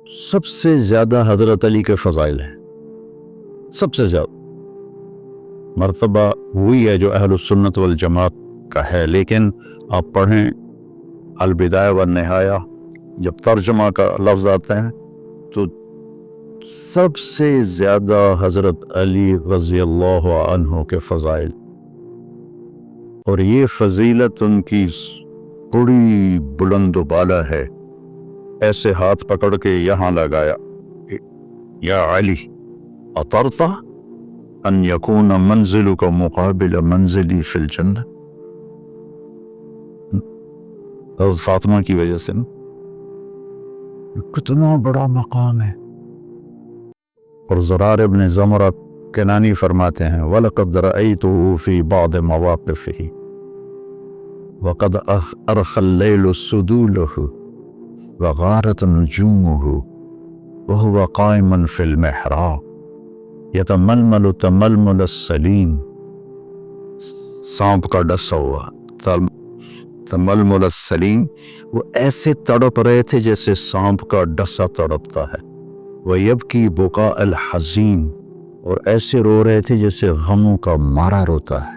سب سے زیادہ حضرت علی کے فضائل ہیں، سب سے زیادہ مرتبہ وہی ہے جو اہل السنت والجماعت کا ہے، لیکن آپ پڑھیں البدایہ والنہایہ، جب ترجمہ کا لفظ آتا ہے تو سب سے زیادہ حضرت علی رضی اللہ عنہ کے فضائل، اور یہ فضیلت ان کی بڑی بلند و بالا ہے۔ ایسے ہاتھ پکڑ کے یہاں لگایا، یا علی اطرت ان یکون منزلک مقابل منزلی فی الجنہ، حضرت فاطمہ کی وجہ سے کتنا بڑا مقام ہے۔ اور زرار ابن زمرہ کنانی فرماتے ہیں وَلَقَدْ رَأَيْتُهُ فِي بَعْضِ مَوَاقِفِهِ وَقَدْ أَرْخَى اللَّيْلُ سُدُولَهُ وَغَارَتْ نُجُومُهُ وَهُوَ قَائِمٌ فِي الْمِحْرَابِ يَتَمَلْمَلُ تَمَلْمُلَ السَّلِيمِ، سانپ کا ڈسا ہوا تململ السلیم، وہ ایسے تڑپ رہے تھے جیسے سانپ کا ڈسا تڑپتا ہے۔ وَيَبْكِي بُكَاءَ الْحَزِينِ، اور ایسے رو رہے تھے جیسے غموں کا مارا روتا ہے۔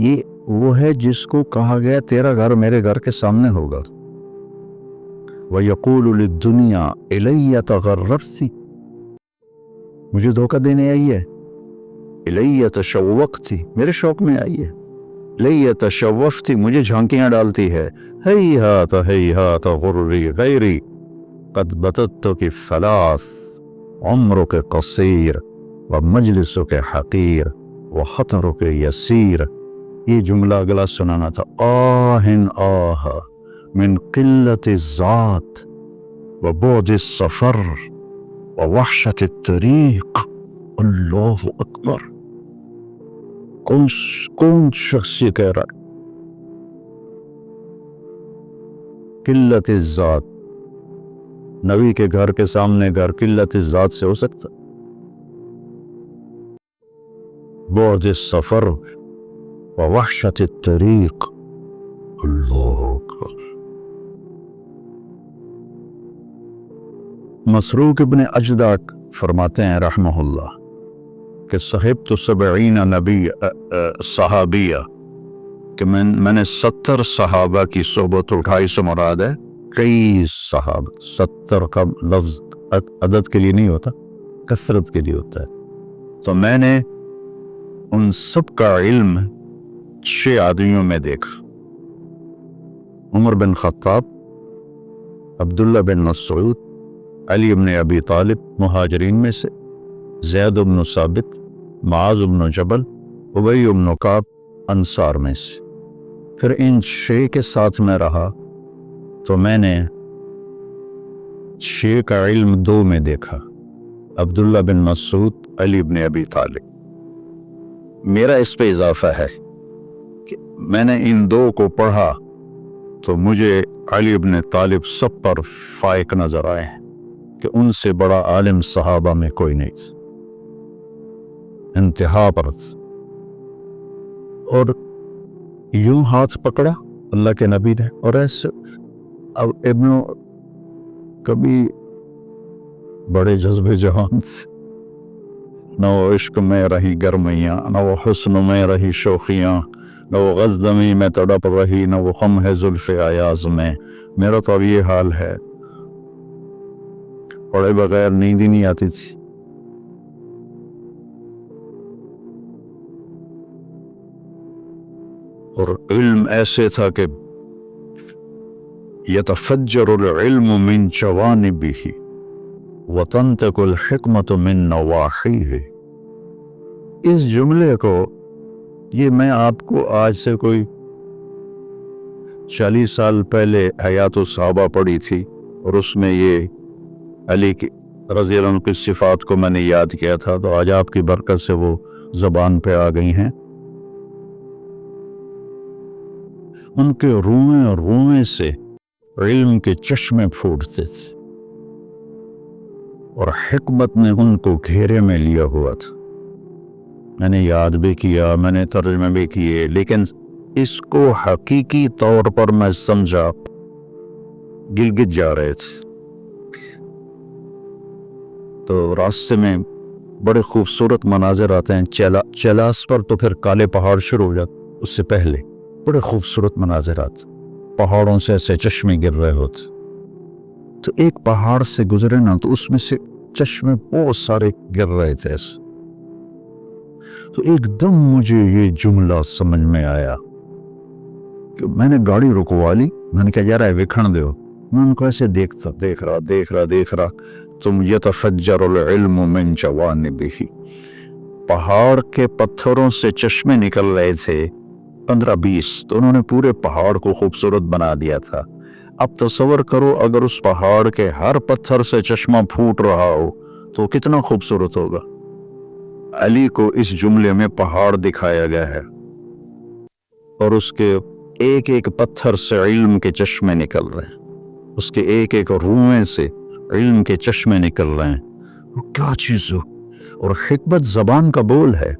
یہ وہ ہے جس کو کہا گیا تیرا گھر میرے گھر کے سامنے ہوگا۔ وَيَقُولُ لِلدُّنْيَا إِلَيَّ تَغَرَّرْتِ، مجھے دھوکہ دینے آئی ہے، إِلَيَّ تَشَوَّقْتِ، میرے شوق میں آئی ہے، إِلَيَّ تَشَوَّفْتِ، مجھے جھانکیاں ڈالتی ہے، ہیہات ہیہات غرری غیری قد بتتک الثلاث عمرک قصیر ومجلسک حقیر وخطرک یسیر۔ یہ جملہ اگلا سنانا تھا، آہن آہ من قلت الذات وبعد السفر ووحشت الطریق، اللہ اکبر۔ کون شخص یہ کہہ رہا ہے؟ قلت الذات، نبی کے گھر کے سامنے گھر قلت الذات سے ہو سکتا؟ بعد السفر ووحشت الطریق، اللہ اکبر۔ مسروق ابن اجدع فرماتے ہیں رحمہ اللہ کہ صحبت 70 نبی صحابیہ، کہ میں نے 70 صحابہ کی صحبت اٹھائی، سے مراد ہے کئی صحابہ۔ 70 کا لفظ عدد کے لیے نہیں ہوتا، کثرت کے لیے ہوتا ہے۔ تو میں نے ان سب کا علم 6 آدمیوں میں دیکھا، عمر بن خطاب، عبداللہ بن مسعود، علی بن ابی طالب مہاجرین میں سے، زید بن ثابت، معاذ بن جبل، ابی بن کعب انصار میں سے۔ پھر ان 6 کے ساتھ میں رہا تو میں نے 6 کا علم 2 میں دیکھا، عبداللہ بن مسعود، علی بن ابی طالب۔ میرا اس پہ اضافہ ہے کہ میں نے ان 2 کو پڑھا تو مجھے علی بن طالب سب پر فائق نظر آئے کہ ان سے بڑا عالم صحابہ میں کوئی نہیں تھا، انتہا پر۔ اور یوں ہاتھ پکڑا اللہ کے نبی نے، اور ایسے اب ابن کبھی بڑے جذبے جہان سے، نہ وہ عشق میں رہی گرمیاں، نہ وہ حسن میں رہی شوخیاں، نہ وہ غزدمی میں تڑپ رہی، نہ وہ خم ہے زلف ایاز میں۔ میرا تو اب یہ حال ہے، پڑھے بغیر نیند ہی نہیں آتی تھی۔ اور علم ایسے تھا کہ یتفجر العلم من جوانبہ وتنطق الحکمت من نواحیہ۔ اس جملے کو، یہ میں آپ کو آج سے کوئی 40 سال پہلے حیات الصحابہ پڑھی تھی، اور اس میں یہ علی کی رضی اللہ عنہ کی صفات کو میں نے یاد کیا تھا، تو آج آپ کی برکت سے وہ زبان پہ آ گئی ہیں۔ ان کے روئیں سے علم کے چشمے پھوٹتے تھے، اور حکمت نے ان کو گھیرے میں لیا ہوا تھا۔ میں نے یاد بھی کیا، میں نے ترجمے بھی کیے، لیکن اس کو حقیقی طور پر میں سمجھا گلگت جا رہے تھے، تو راستے میں بڑے خوبصورت مناظر آتے ہیں، چیلاس پر تو پھر کالے پہاڑ شروع ہو جاتے، اس سے پہلے بڑے خوبصورت مناظر آتے، پہاڑوں سے ایسے چشمے گر رہے ہوتے، تو ایک پہاڑ سے گزرے نا تو اس میں سے چشمے بہت سارے گر رہے تھے ایسے، تو ایک دم مجھے یہ جملہ سمجھ میں آیا کہ میں نے گاڑی رکوا لی، میں نے کہا یار وکھن دیو، میں ان کو ایسے دیکھ رہا تم یتفجر العلم من جوانبہ، پہاڑ کے پتھروں سے چشمے نکل رہے تھے 15-20، تو انہوں نے پورے پہاڑ کو خوبصورت بنا دیا تھا۔ اب تصور کرو اگر اس پہاڑ کے ہر پتھر سے چشمہ پھوٹ رہا ہو تو کتنا خوبصورت ہوگا۔ علی کو اس جملے میں پہاڑ دکھایا گیا ہے اور اس کے ایک ایک پتھر سے علم کے چشمے نکل رہے ہیں، اس کے ایک ایک روئیں سے علم کے چشمے نکل رہے ہیں، وہ کیا چیز ہو۔ اور حکمت زبان کا بول ہے،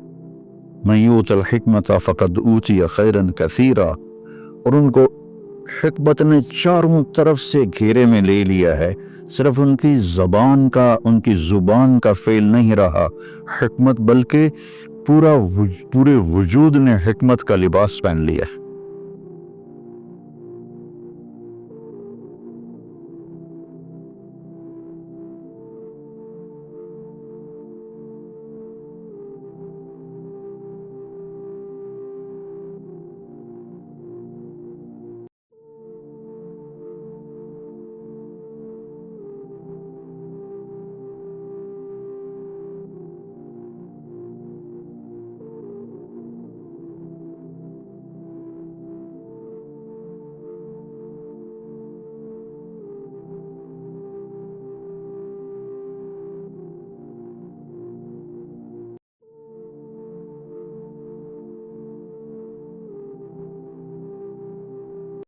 من یؤت الحکمت فقد اوتی خیرا کثیرا، اور ان کو حکمت نے چاروں طرف سے گھیرے میں لے لیا ہے، صرف ان کی زبان کا فعل نہیں رہا حکمت، بلکہ پورے وجود نے حکمت کا لباس پہن لیا ہے۔